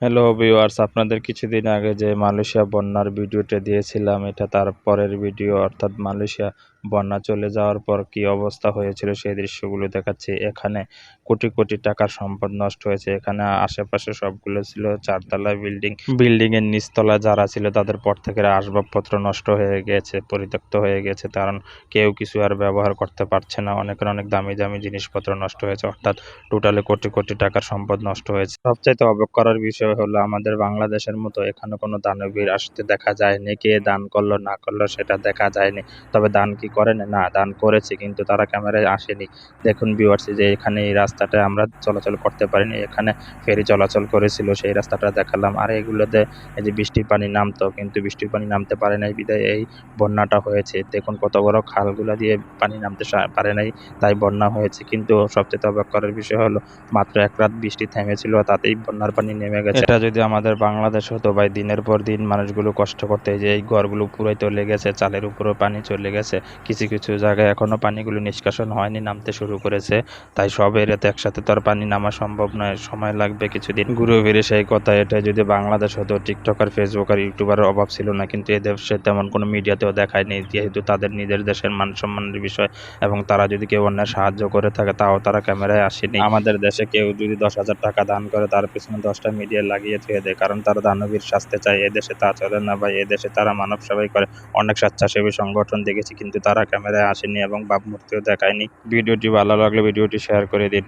Hello viewers, আপনাদের কিছুদিন আগে যে মালয়েশিয়া বন্যার ভিডিওটা দিয়েছিলাম, এটা তার পরের ভিডিও। অর্থাৎ মালয়েশিয়া বন্যা চলে যাওয়ার পর কি অবস্থা হয়েছিল সেই দৃশ্যগুলো দেখাচ্ছি। এখানে কোটি কোটি টাকার সম্পদ নষ্ট হয়েছে। এখানে আশেপাশে সবগুলো ছিল চারতলা বিল্ডিং। বিল্ডিংয়ের নিচতলা যারা ছিল তাদের পর থেকে আসবাবপত্র নষ্ট হয়ে গেছে, পরিত্যক্ত হয়ে গেছে, কারণ কেউ কিছু আর ব্যবহার করতে পারছে না। অনেকের অনেক দামি দামি জিনিসপত্র নষ্ট হয়েছে। অর্থাৎ টোটালে কোটি কোটি টাকার সম্পদ নষ্ট হয়েছে। সবচাইতে অবাক করার বিষয় হলো, আমাদের বাংলাদেশের মতো এখানে কোনো দানবীর আসতে দেখা যায়নি। কে দান করলো না করলো সেটা দেখা যায়নি। তবে দান কি করেন? না, দান করেছে, কিন্তু তারা ক্যামেরায় আসেনি। দেখুন ভিউয়ার্স, যে এখানে এই রাস্তাটায় আমরা চলাচল করতে পারিনি। এখানে ফেরি চলাচল করেছিল, সেই রাস্তাটা দেখালাম। আর এগুলোতে এই যে বৃষ্টির পানি নামতো, কিন্তু বৃষ্টির পানি নামতে পারে নাই বিধায় এই বন্যাটা হয়েছে। দেখুন কত বড় খালগুলা দিয়ে পানি নামতে পারে নাই, তাই বন্যা হয়েছে। কিন্তু সবচেয়ে অবাক করার বিষয় হলো, মাত্র এক রাত বৃষ্টি থেমেছিল, তাতেই বন্যার পানি নেমে গেছে। এটা যদি আমাদের বাংলাদেশ হতো ভাই, দিনের পর দিন মানুষগুলো কষ্ট করতে, যে এই ঘরগুলো পুরোই চলে গেছে, চালের উপরেও পানি চলে গেছে। কিছু কিছু জায়গায় এখনো পানিগুলো নিষ্কাশন হয়নি, নামতে শুরু করেছে। তাই সব এরিয়াতে একসাথে তো আর পানি নামা সম্ভব নয়, সময় লাগবে কিছুদিন। ঘুরে ফিরে সেই কথা, এটা যদি বাংলাদেশ হতো, টিকটক আর ফেসবুক আর ইউটিউবারের অভাব ছিল না। কিন্তু এদের সে তেমন কোনো মিডিয়াতেও দেখায়নি, যেহেতু তাদের নিজের দেশের মান সম্মানের বিষয়। এবং তারা যদি কেউ অন্যের সাহায্য করে থাকে, তাও তারা ক্যামেরায় আসেনি। আমাদের দেশে কেউ যদি 10,000 টাকা দান করে, তার পেছনে 10টা মিডিয়া লাগিয়ে থুয়ে দেয়, কারণ তারা দানবীর সাজতে চায়। এদেশে তা চলে না ভাই, এদেশে তারা মানব সেবাই করে। অনেক স্বেচ্ছাসেবী সংগঠন দেখেছি, কিন্তু তারা ক্যামেরায় আসেনি এবং ভাবমূর্তিও দেখায়নি। ভিডিওটি ভালো লাগলে ভিডিওটি শেয়ার করে দিন।